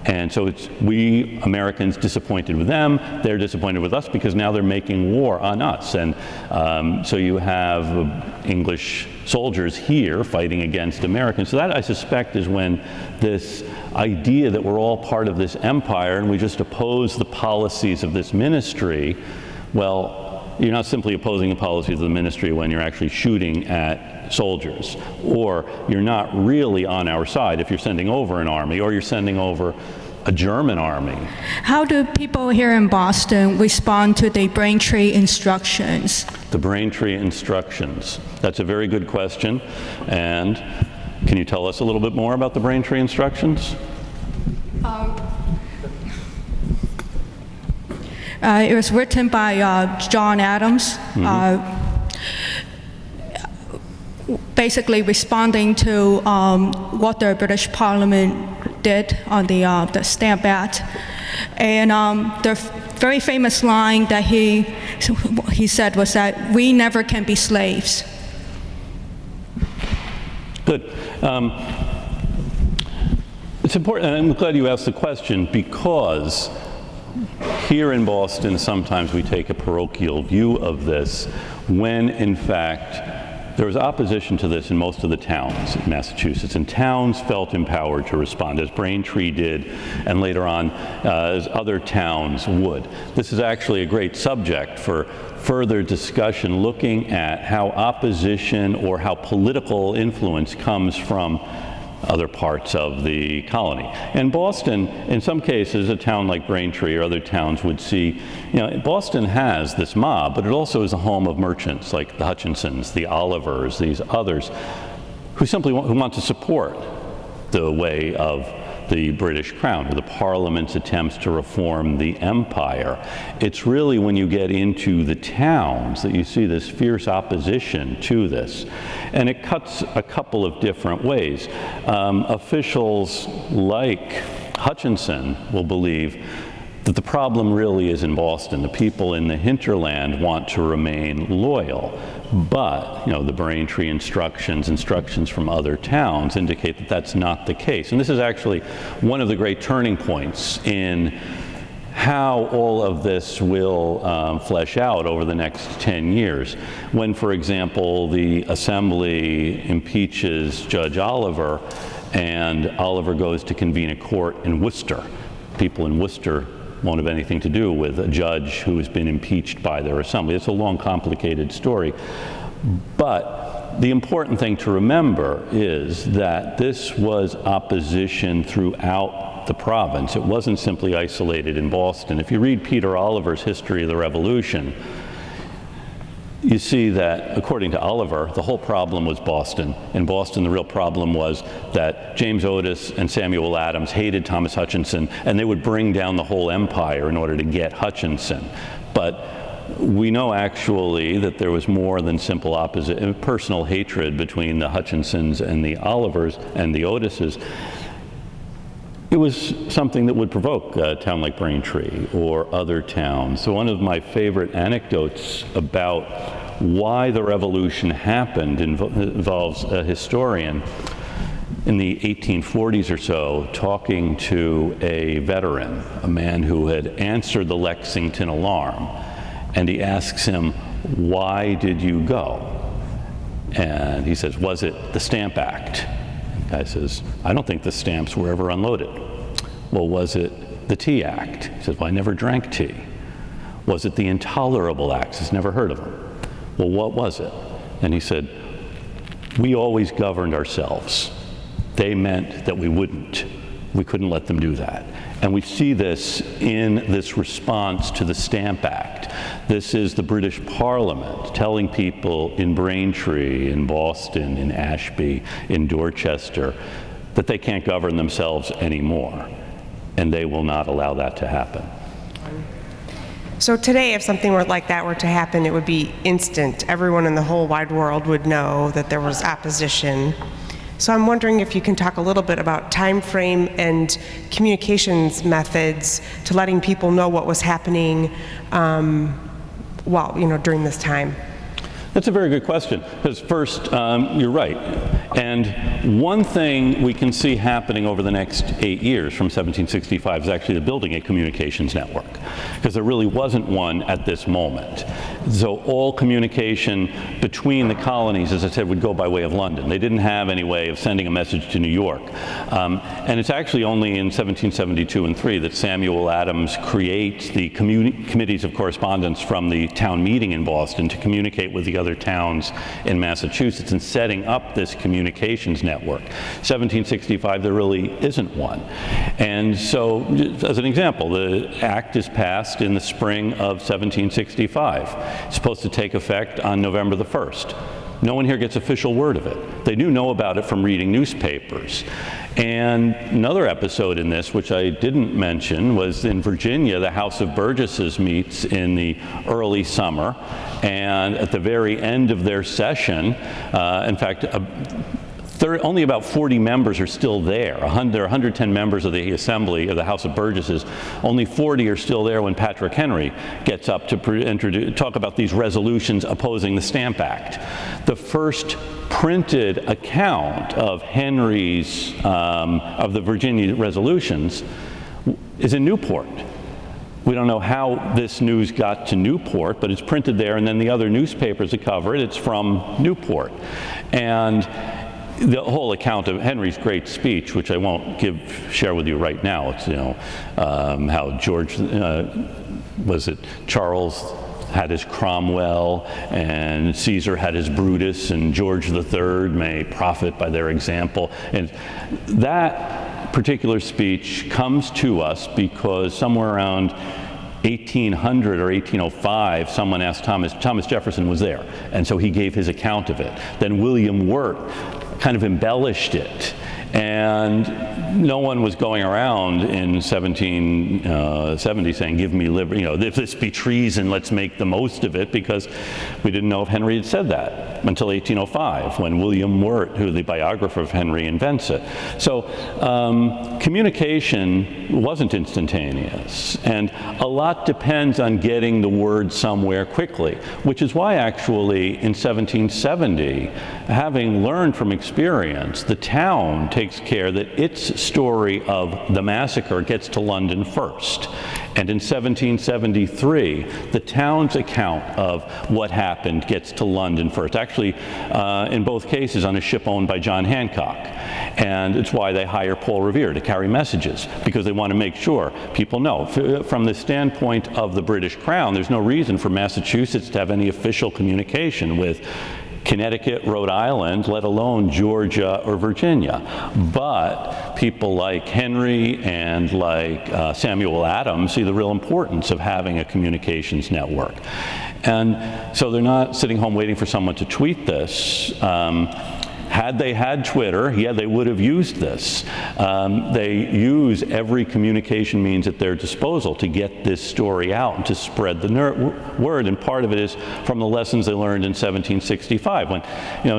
And so it's we Americans disappointed with them, they're disappointed with us because now they're making war on us. And so you have English soldiers here fighting against Americans. So that, I suspect, is when this idea that we're all part of this empire and we just oppose the policies of this ministry, well, you're not simply opposing the policies of the ministry when you're actually shooting at soldiers, or you're not really on our side if you're sending over an army, or you're sending over a German army. How do people here in Boston respond to the Braintree instructions? The Braintree instructions. That's a very good question. And can you tell us a little bit more about the Braintree instructions? It was written by John Adams, basically responding to what the British Parliament did on the Stamp Act. And the very famous line that he said was that we never can be slaves. Good. It's important, and I'm glad you asked the question, because here in Boston, sometimes we take a parochial view of this, when in fact there was opposition to this in most of the towns in Massachusetts, and towns felt empowered to respond, as Braintree did, and later on, as other towns would. This is actually a great subject for further discussion, looking at how opposition or how political influence comes from other parts of the colony. In Boston, in some cases, a town like Braintree or other towns would see, Boston has this mob, but it also is a home of merchants like the Hutchinsons, the Olivers, these others, who simply want to support the way of the British Crown, or the Parliament's attempts to reform the empire. It's really when you get into the towns that you see this fierce opposition to this. And it cuts a couple of different ways. Officials like Hutchinson will believe that the problem really is in Boston. The people in the hinterland want to remain loyal. But, the Braintree instructions from other towns indicate that that's not the case. And this is actually one of the great turning points in how all of this will flesh out over the next 10 years. When, for example, the Assembly impeaches Judge Oliver, and Oliver goes to convene a court in Worcester. People in Worcester won't have anything to do with a judge who has been impeached by their assembly. It's a long, complicated story. But the important thing to remember is that this was opposition throughout the province. It wasn't simply isolated in Boston. If you read Peter Oliver's History of the Revolution, you see that, according to Oliver, the whole problem was Boston. In Boston, the real problem was that James Otis and Samuel Adams hated Thomas Hutchinson, and they would bring down the whole empire in order to get Hutchinson. But we know actually that there was more than simple personal hatred between the Hutchinsons and the Olivers and the Otises. It was something that would provoke a town like Braintree or other towns. So one of my favorite anecdotes about why the revolution happened involves a historian in the 1840s or so talking to a veteran, a man who had answered the Lexington alarm. And he asks him, "Why did you go?" And he says, "Was it the Stamp Act?" The guy says, "I don't think the stamps were ever unloaded." "Well, was it the Tea Act?" He says, "Well, I never drank tea." "Was it the Intolerable Acts?" He's never heard of them. "Well, what was it?" And he said, "We always governed ourselves. They meant that we wouldn't. We couldn't let them do that." And we see this in this response to the Stamp Act. This is the British Parliament telling people in Braintree, in Boston, in Ashby, in Dorchester, that they can't govern themselves anymore. And they will not allow that to happen. So today, if something like that were to happen, it would be instant. Everyone in the whole wide world would know that there was opposition. So I'm wondering if you can talk a little bit about time frame and communications methods to letting people know what was happening during this time. That's a very good question, because first, you're right. And one thing we can see happening over the next 8 years from 1765 is actually the building a communications network, because there really wasn't one at this moment. So all communication between the colonies, as I said, would go by way of London. They didn't have any way of sending a message to New York. And it's actually only in 1772 and 3 that Samuel Adams creates the committees of correspondence from the town meeting in Boston to communicate with the other towns in Massachusetts and setting up this communications network. 1765, there really isn't one. And so, as an example, the act is passed in the spring of 1765. It's supposed to take effect on November the 1st. No one here gets official word of it. They do know about it from reading newspapers. And another episode in this, which I didn't mention, was in Virginia, the House of Burgesses meets in the early summer, and at the very end of their session, in fact, only about 40 members are still there. There are 110 members of the Assembly, of the House of Burgesses. Only 40 are still there when Patrick Henry gets up to talk about these resolutions opposing the Stamp Act. The first printed account of Henry's, of the Virginia resolutions is in Newport. We don't know how this news got to Newport, but it's printed there, and then the other newspapers that cover it, it's from Newport. And the whole account of Henry's great speech, which I won't share with you right now, it's, how Charles had his Cromwell, and Caesar had his Brutus, and George III may profit by their example. And that particular speech comes to us because somewhere around 1800 or 1805, someone asked Thomas Jefferson was there, and so he gave his account of it. Then William Wirt kind of embellished it, and no one was going around in 1770 saying, give me liberty, if this be treason, let's make the most of it, because we didn't know if Henry had said that until 1805, when William Wirt, who the biographer of Henry, invents it. So communication wasn't instantaneous, and a lot depends on getting the word somewhere quickly, which is why actually in 1770, having learned from experience, the town takes care that its story of the massacre gets to London first. And in 1773, the town's account of what happened gets to London first. Actually, in both cases, on a ship owned by John Hancock. And it's why they hire Paul Revere to carry messages, because they want to make sure people know. From the standpoint of the British Crown, there's no reason for Massachusetts to have any official communication with Connecticut, Rhode Island, let alone Georgia or Virginia. But people like Henry and like Samuel Adams see the real importance of having a communications network. And so they're not sitting home waiting for someone to tweet this. Had they had Twitter, yeah, they would have used this. They use every communication means at their disposal to get this story out and to spread the word. And part of it is from the lessons they learned in 1765, when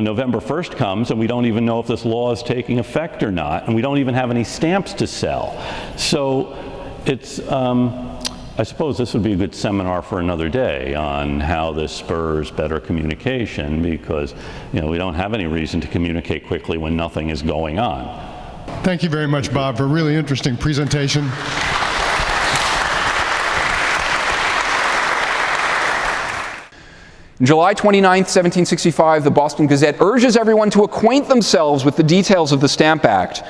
November 1st comes and we don't even know if this law is taking effect or not, and we don't even have any stamps to sell. So it's I suppose this would be a good seminar for another day on how this spurs better communication, because we don't have any reason to communicate quickly when nothing is going on. Thank you very much, Bob, for a really interesting presentation. On July 29, 1765, the Boston Gazette urges everyone to acquaint themselves with the details of the Stamp Act.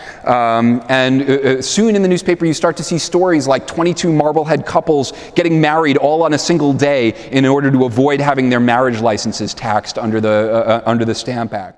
Soon in the newspaper you start to see stories like 22 Marblehead couples getting married all on a single day in order to avoid having their marriage licenses taxed under the Stamp Act.